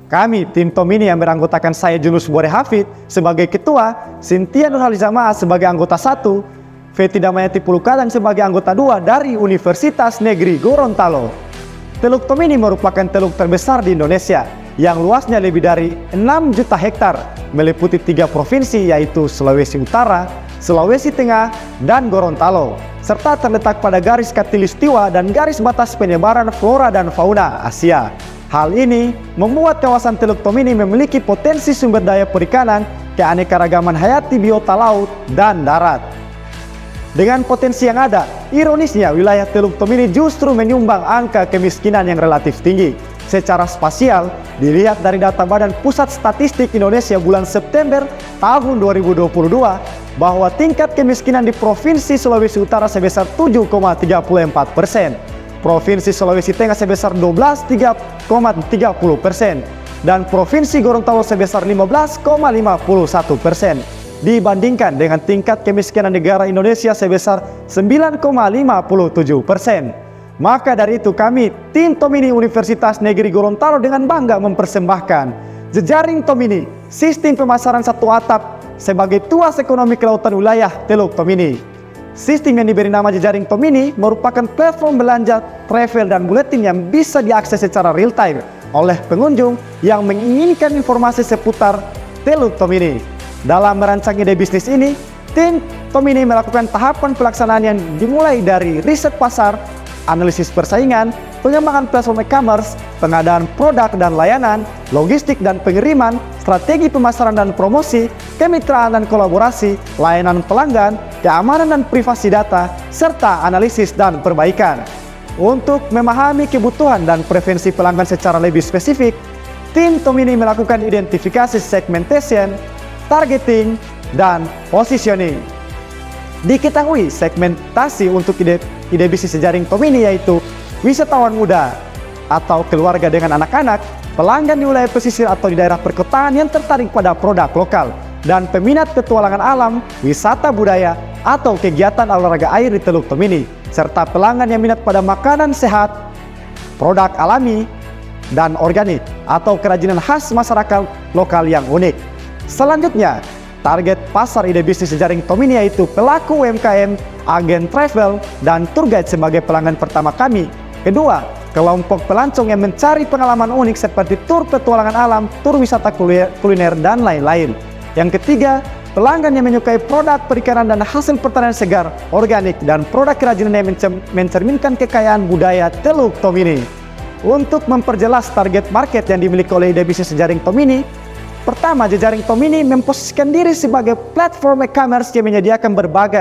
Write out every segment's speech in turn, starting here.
Kami, tim Tomini yang beranggotakan saya Junus Bore Hafid sebagai ketua, Cynthia Nurhalizama sebagai anggota 1, Feti Damayati Pulukadang sebagai anggota 2 dari Universitas Negeri Gorontalo. Teluk Tomini merupakan teluk terbesar di Indonesia yang luasnya lebih dari 6 juta hektar, meliputi 3 provinsi yaitu Sulawesi Utara, Sulawesi Tengah, dan Gorontalo, serta terletak pada garis khatulistiwa dan garis batas penyebaran flora dan fauna Asia. Hal ini membuat kawasan Teluk Tomini memiliki potensi sumber daya perikanan, keanekaragaman hayati biota laut dan darat. Dengan potensi yang ada, ironisnya wilayah Teluk Tomini justru menyumbang angka kemiskinan yang relatif tinggi. Secara spasial, dilihat dari data Badan Pusat Statistik Indonesia bulan September tahun 2022, bahwa tingkat kemiskinan di Provinsi Sulawesi Utara sebesar 7,34%, Provinsi Sulawesi Tengah sebesar 12,30%, dan Provinsi Gorontalo sebesar 15,51%, dibandingkan dengan tingkat kemiskinan negara Indonesia sebesar 9,57%. Maka dari itu kami, tim Tomini Universitas Negeri Gorontalo dengan bangga mempersembahkan Jejaring Tomini, sistem pemasaran satu atap sebagai tuas ekonomi kelautan wilayah Teluk Tomini. Sistem yang diberi nama Jejaring Tomini merupakan platform belanja, travel, dan buletin yang bisa diakses secara real time oleh pengunjung yang menginginkan informasi seputar Teluk Tomini. Dalam merancang ide bisnis ini, tim Tomini melakukan tahapan pelaksanaan yang dimulai dari riset pasar, analisis persaingan, pengembangan platform e-commerce, pengadaan produk dan layanan, logistik dan pengiriman, strategi pemasaran dan promosi, kemitraan dan kolaborasi, layanan pelanggan, keamanan dan privasi data, serta analisis dan perbaikan. Untuk memahami kebutuhan dan preferensi pelanggan secara lebih spesifik, tim Tomini melakukan identifikasi segmentation, targeting, dan positioning. Diketahui segmentasi untuk ide bisnis Jejaring Tomini yaitu wisatawan muda atau keluarga dengan anak-anak, pelanggan di wilayah pesisir atau di daerah perkotaan yang tertarik pada produk lokal, dan peminat petualangan alam, wisata budaya, atau kegiatan olahraga air di Teluk Tomini, serta pelanggan yang minat pada makanan sehat, produk alami, dan organik, atau kerajinan khas masyarakat lokal yang unik. Selanjutnya, target pasar ide bisnis Jejaring Tomini yaitu pelaku UMKM, agen travel, dan tour guide sebagai pelanggan pertama kami. Kedua, kelompok pelancong yang mencari pengalaman unik seperti tur petualangan alam, tur wisata kuliner, dan lain-lain. Yang ketiga, pelanggan yang menyukai produk perikanan dan hasil pertanian segar, organik, dan produk kerajinan yang mencerminkan kekayaan budaya Teluk Tomini. Untuk memperjelas target market yang dimiliki oleh ide bisnis Jejaring Tomini, pertama, Jejaring Tomini memposisikan diri sebagai platform e-commerce yang menyediakan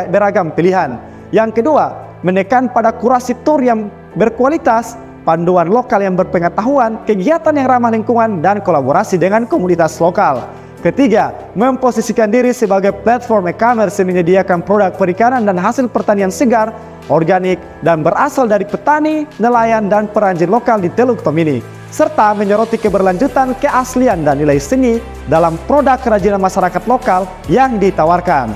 beragam pilihan. Yang kedua, menekan pada kurasi tur yang berkualitas, panduan lokal yang berpengetahuan, kegiatan yang ramah lingkungan, dan kolaborasi dengan komunitas lokal. Ketiga, memposisikan diri sebagai platform e-commerce yang menyediakan produk perikanan dan hasil pertanian segar, organik, dan berasal dari petani, nelayan, dan perajin lokal di Teluk Tomini, serta menyoroti keberlanjutan, keaslian, dan nilai seni dalam produk kerajinan masyarakat lokal yang ditawarkan.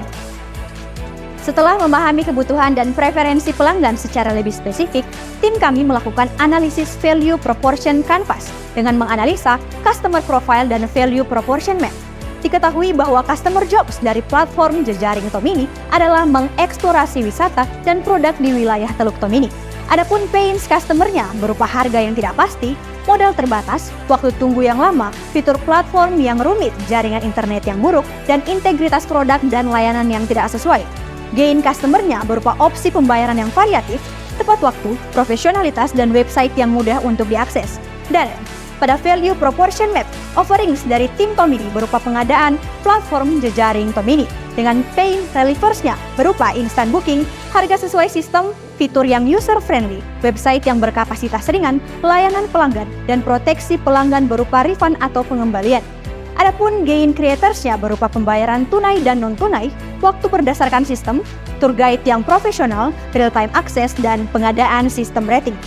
Setelah memahami kebutuhan dan preferensi pelanggan secara lebih spesifik, tim kami melakukan analisis value proportion canvas dengan menganalisa customer profile dan value proportion map. Diketahui bahwa customer jobs dari platform Jejaring Tomini adalah mengeksplorasi wisata dan produk di wilayah Teluk Tomini. Adapun pains customer-nya berupa harga yang tidak pasti, modal terbatas, waktu tunggu yang lama, fitur platform yang rumit, jaringan internet yang buruk, dan integritas produk dan layanan yang tidak sesuai. Gain customer-nya berupa opsi pembayaran yang variatif, tepat waktu, profesionalitas, dan website yang mudah untuk diakses. Dan pada value proportion map, offerings dari tim Tomini berupa pengadaan platform Jejaring Tomini dengan pay relevers-nya berupa instant booking, harga sesuai sistem, fitur yang user-friendly, website yang berkapasitas ringan, layanan pelanggan, dan proteksi pelanggan berupa refund atau pengembalian. Adapun gain creators-nya berupa pembayaran tunai dan non-tunai, waktu berdasarkan sistem, tour guide yang profesional, real-time access, dan pengadaan sistem rating.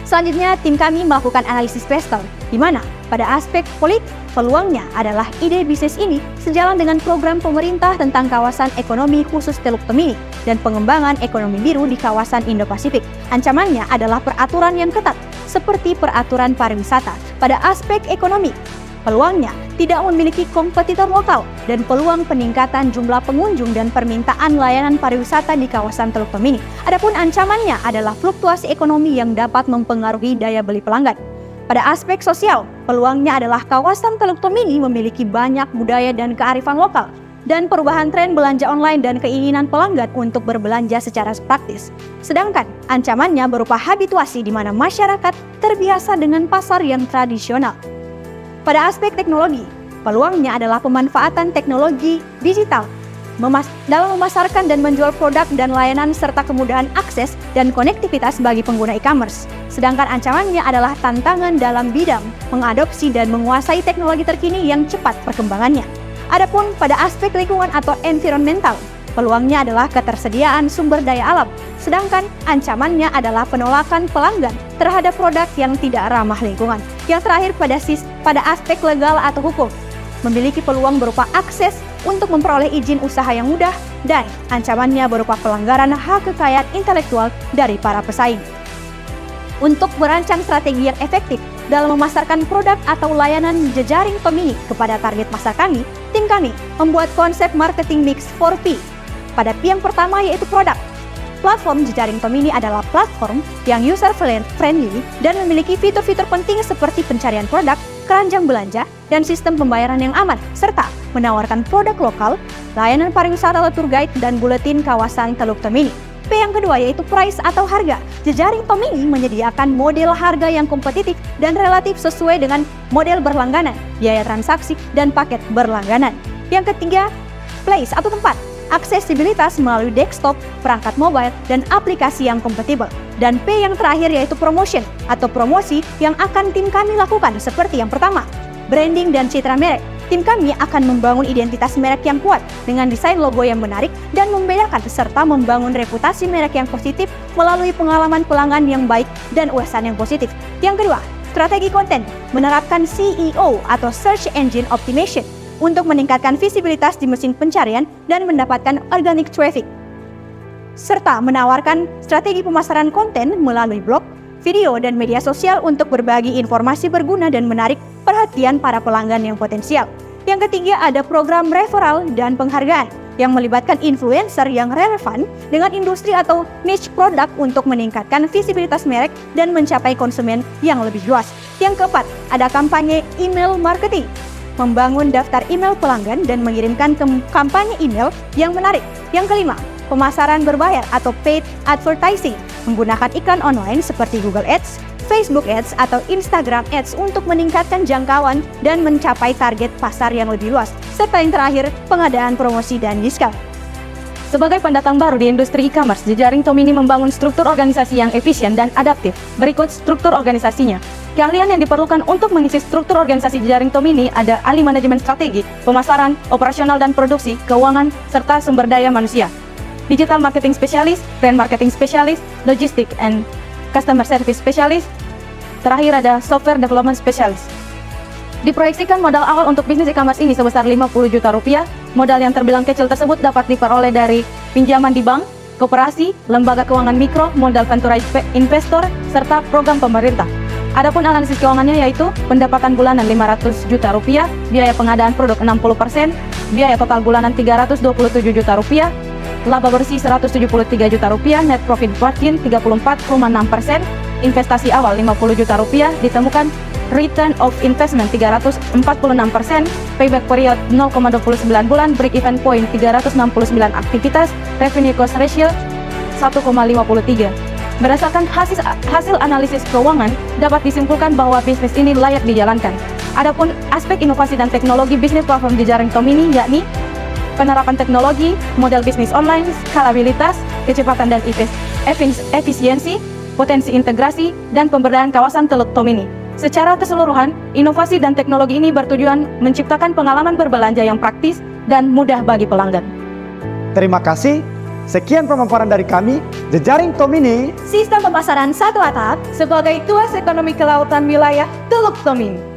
Selanjutnya, tim kami melakukan analisis investor, di mana pada aspek politik, peluangnya adalah ide bisnis ini sejalan dengan program pemerintah tentang kawasan ekonomi khusus Teluk Tomini dan pengembangan ekonomi biru di kawasan Indo-Pasifik. Ancamannya adalah peraturan yang ketat, seperti peraturan pariwisata. Pada aspek ekonomi, peluangnya tidak memiliki kompetitor lokal dan peluang peningkatan jumlah pengunjung dan permintaan layanan pariwisata di kawasan Teluk Tomini. Adapun ancamannya adalah fluktuasi ekonomi yang dapat mempengaruhi daya beli pelanggan. Pada aspek sosial, peluangnya adalah kawasan Teluk Tomini memiliki banyak budaya dan kearifan lokal dan perubahan tren belanja online dan keinginan pelanggan untuk berbelanja secara praktis. Sedangkan ancamannya berupa habituasi di mana masyarakat terbiasa dengan pasar yang tradisional. Pada aspek teknologi, peluangnya adalah pemanfaatan teknologi digital dalam memasarkan dan menjual produk dan layanan serta kemudahan akses dan konektivitas bagi pengguna e-commerce. Sedangkan ancamannya adalah tantangan dalam bidang mengadopsi dan menguasai teknologi terkini yang cepat perkembangannya. Adapun pada aspek lingkungan atau environmental, peluangnya adalah ketersediaan sumber daya alam, sedangkan ancamannya adalah penolakan pelanggan terhadap produk yang tidak ramah lingkungan. Yang terakhir pada aspek legal atau hukum, memiliki peluang berupa akses untuk memperoleh izin usaha yang mudah dan ancamannya berupa pelanggaran hak kekayaan intelektual dari para pesaing. Untuk merancang strategi yang efektif dalam memasarkan produk atau layanan jejaring Tomini kepada target pasar kami, tim kami membuat konsep marketing mix 4P. Pada P yang pertama yaitu produk. Platform jejaring Tomini adalah platform yang user-friendly dan memiliki fitur-fitur penting seperti pencarian produk, keranjang belanja, dan sistem pembayaran yang aman, serta menawarkan produk lokal, layanan pariwisata atau tour guide, dan buletin kawasan Teluk Tomini. P yang kedua yaitu price atau harga. Jejaring Tomini menyediakan model harga yang kompetitif dan relatif sesuai dengan model berlangganan, biaya transaksi, dan paket berlangganan. Yang ketiga, place atau tempat. Aksesibilitas melalui desktop, perangkat mobile, dan aplikasi yang kompatibel. Dan P yang terakhir yaitu promotion atau promosi yang akan tim kami lakukan seperti yang pertama, branding dan citra merek. Tim kami akan membangun identitas merek yang kuat dengan desain logo yang menarik dan membedakan serta membangun reputasi merek yang positif melalui pengalaman pelanggan yang baik dan ulasan yang positif. Yang kedua, strategi konten menerapkan SEO atau Search Engine Optimization untuk meningkatkan visibilitas di mesin pencarian dan mendapatkan organic traffic, serta menawarkan strategi pemasaran konten melalui blog, video, dan media sosial untuk berbagi informasi berguna dan menarik perhatian para pelanggan yang potensial. Yang ketiga, ada program referral dan penghargaan yang melibatkan influencer yang relevan dengan industri atau niche produk untuk meningkatkan visibilitas merek dan mencapai konsumen yang lebih luas. Yang keempat, ada kampanye email marketing, membangun daftar email pelanggan dan mengirimkan kampanye email yang menarik. Yang kelima, pemasaran berbayar atau paid advertising, menggunakan iklan online seperti Google Ads, Facebook Ads, atau Instagram Ads untuk meningkatkan jangkauan dan mencapai target pasar yang lebih luas. Serta yang terakhir, pengadaan promosi dan diskon. Sebagai pendatang baru di industri e-commerce, jejaring Tomini membangun struktur organisasi yang efisien dan adaptif. Berikut struktur organisasinya. Keahlian yang diperlukan untuk mengisi struktur organisasi jejaring Tomini ada ahli manajemen strategi, pemasaran, operasional dan produksi, keuangan, serta sumber daya manusia. Digital marketing spesialis, brand marketing spesialis, logistik and customer service spesialis. Terakhir ada software development spesialis. Diproyeksikan modal awal untuk bisnis e-commerce ini sebesar 50 juta rupiah. Modal yang terbilang kecil tersebut dapat diperoleh dari pinjaman di bank, koperasi, lembaga keuangan mikro, modal venture investor, serta program pemerintah. Adapun analisis keuangannya yaitu pendapatan bulanan 500 juta rupiah, biaya pengadaan produk 60%, biaya total bulanan 327 juta rupiah, laba bersih 173 juta rupiah, net profit margin 34,6%, investasi awal 50 juta rupiah, ditemukan return of investment 346%, payback period 0,29 bulan, break even point 369 aktivitas, revenue cost ratio 1,53. Berdasarkan hasil analisis keuangan, dapat disimpulkan bahwa bisnis ini layak dijalankan. Adapun aspek inovasi dan teknologi bisnis platform jejaring Tomini yakni penerapan teknologi, model bisnis online, skalabilitas, kecepatan dan efisiensi, potensi integrasi, dan pemberdayaan kawasan Teluk Tomini. Secara keseluruhan, inovasi dan teknologi ini bertujuan menciptakan pengalaman berbelanja yang praktis dan mudah bagi pelanggan. Terima kasih. Sekian pemaparan dari kami, jejaring Tomini, Sistem pemasaran satu atap Sebagai tuas ekonomi kelautan wilayah Teluk Tomini.